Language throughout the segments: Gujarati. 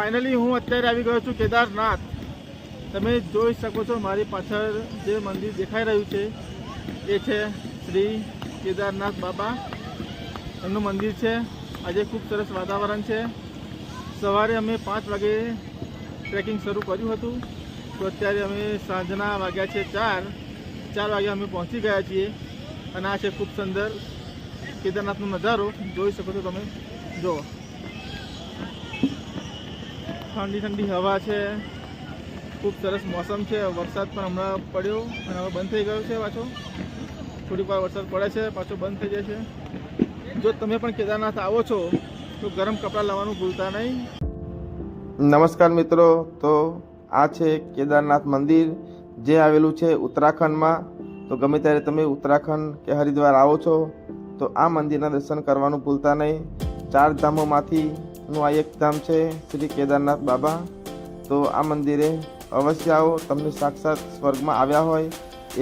ફાઇનલી હું અત્યારે આવી ગયો છું કેદારનાથ। તમે જોઈ શકો છો મારી પાછળ જે મંદિર દેખાઈ રહ્યું છે એ છે શ્રી કેદારનાથ બાબા એમનું મંદિર છે। આજે ખૂબ સરસ વાતાવરણ છે। સવારે અમે 5 વાગે ટ્રેકિંગ શરૂ કર્યું હતું તો અત્યારે અમે સાંજના વાગ્યા છે 4 વાગે અમે પહોંચી ગયા છીએ અને આ છે ખૂબ સુંદર કેદારનાથનો નજારો જોઈ શકો છો તમે। જો ઠંડી ઠંડી હવા છે, ખૂબ સરસ મોસમ છે। વરસાદ પણ હમણાં પડ્યો અને હવે બંધ થઈ ગયો છે પાછો। થોડીક વાર વરસાદ પડે છે પાછો બંધ થઈ જાય છે। જો તમે પણ કેદારનાથ આવો છો તો ગરમ કપડાં લાવવાનું ભૂલતા નહીં। નમસ્કાર મિત્રો, તો આ છે કેદારનાથ મંદિર જે આવેલું છે ઉત્તરાખંડમાં। તો ગમે ત્યારે તમે ઉત્તરાખંડ કે હરિદ્વાર આવો છો તો આ મંદિરના દર્શન કરવાનું ભૂલતા નહીં। 4 ધામોમાંથીનું આ એક ધામ છે શ્રી કેદારનાથ બાબા। તો આ મંદિરે અવશ્ય આવો, તમને સાક્ષાત સ્વર્ગમાં આવ્યા હોય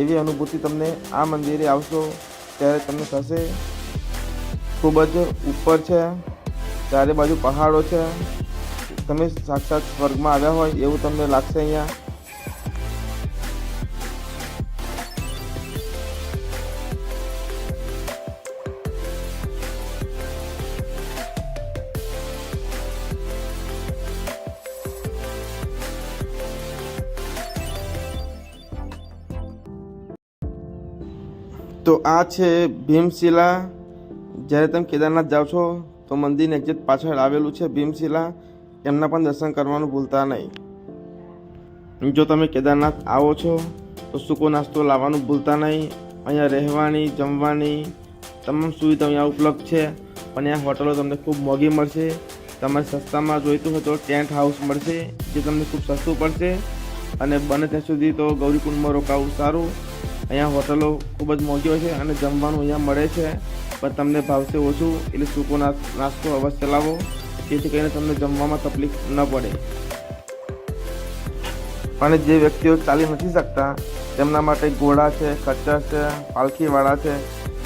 એવી અનુભૂતિ તમને આ મંદિરે આવશો ત્યારે તમને થશે। ખૂબ જ ઉપર છે, ચારે બાજુ પહાડો છે, તમે સાક્ષાત સ્વર્ગમાં આવ્યા હોય એવું તમને લાગશે અહીંયા। તો આ છે ભીમશિલા। જ્યારે તમે કેદારનાથ જાઓ છો તો મંદિરની એક્ઝેક્ટ પાછળ આવેલું છે ભીમશિલા, એમના પણ દર્શન કરવાનું ભૂલતા નહીં। જો તમે કેદારનાથ આવો છો તો સૂકો નાસ્તો લાવવાનું ભૂલતા નહીં। અહીંયા રહેવાની, જમવાની તમામ સુવિધા અહીંયા ઉપલબ્ધ છે। અને આ હોટલો તમને ખૂબ મોંઘી મળશે। તમારે સસ્તામાં જોઈતું હોય તો ટેન્ટ હાઉસ મળશે જે તમને ખૂબ સસ્તું પડશે અને બને ત્યાં સુધી તો ગૌરીકુંડમાં રોકાવું સારું। અહીંયા હોટલો ખૂબ જ મોંઘી હોય છે અને જમવાનું અહીંયા મળે છે પણ તમને ભાવશે ઓછું, એટલે સૂકો નાસ્તો અવશ્ય લાવો જેથી કરીને તમને જમવામાં તકલીફ ન પડે। અને જે વ્યક્તિઓ ચાલી નથી શકતા તેમના માટે ઘોડા છે, ખચ્ચર છે, પાલખીવાળા છે,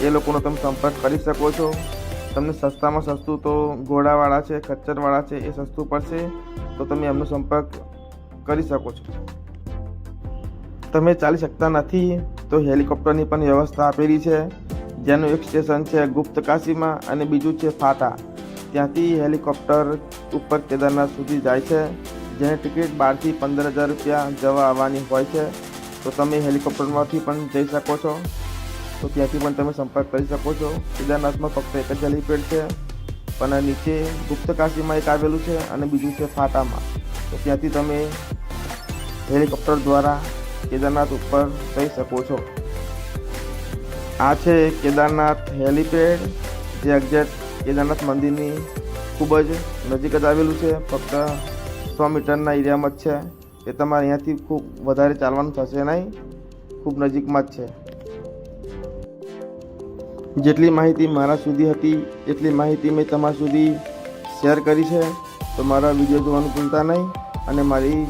એ લોકોનો તમે સંપર્ક કરી શકો છો। તમને સસ્તામાં સસ્તું તો ઘોડાવાળા છે, ખચ્ચરવાળા છે એ સસ્તું પડશે, તો તમે એમનો સંપર્ક કરી શકો છો। તમે ચાલી શકતા નથી તો હેલિકોપ્ટરની પણ વ્યવસ્થા આપેલી છે, જેનું એક સ્ટેશન છે ગુપ્તકાશીમાં અને બીજું છે ફાટા। ત્યાંથી હેલિકોપ્ટર ઉપર કેદારનાથ સુધી જાય છે, જેની ટિકિટ 12 થી 15,000 રૂપિયા જવા આવવાની હોય છે। તો તમે હેલિકોપ્ટરમાંથી પણ જઈ શકો છો, તો ત્યાંથી પણ તમે સંપર્ક કરી શકો છો। કેદારનાથમાં ફક્ત એક જ હેલિપેડ છે, પણ નીચે ગુપ્તકાશીમાં એક આવેલું છે અને બીજું છે ફાટામાં। તો ત્યાંથી તમે હેલિકોપ્ટર દ્વારા કેદારનાથ ઉપર જઈ શકો છો। આ છે કેદારનાથ હેલિપેડ જે એક્ઝેક્ટ કેદારનાથ મંદિરની ખૂબ જ નજીક જ આવેલું છે, ફક્ત 100 મીટરના એરિયામાં જ છે। એ તમારે અહીંયાથી ખૂબ વધારે ચાલવાનું થશે નહીં, ખૂબ નજીકમાં જ છે। જેટલી માહિતી મારા સુધી હતી એટલી માહિતી મેં તમારા સુધી શેર કરી છે। તો મારા વિડીયો જોવાનું ભૂલતા નહીં અને મારી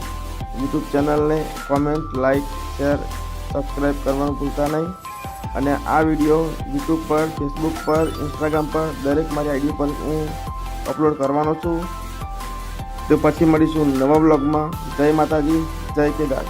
યુટ્યુબ ચેનલને કોમેન્ટ, લાઇક, શેર, સબસ્ક્રાઈબ કરવાનું ભૂલતા નહીં। અને આ વિડીયો યુટ્યુબ પર, ફેસબુક પર, ઇન્સ્ટાગ્રામ પર દરેક મારી આઈડી પર હું અપલોડ કરવાનો છું। તો પછી મળીશું નવા બ્લોગમાં। જય માતાજી, જય કેદાર।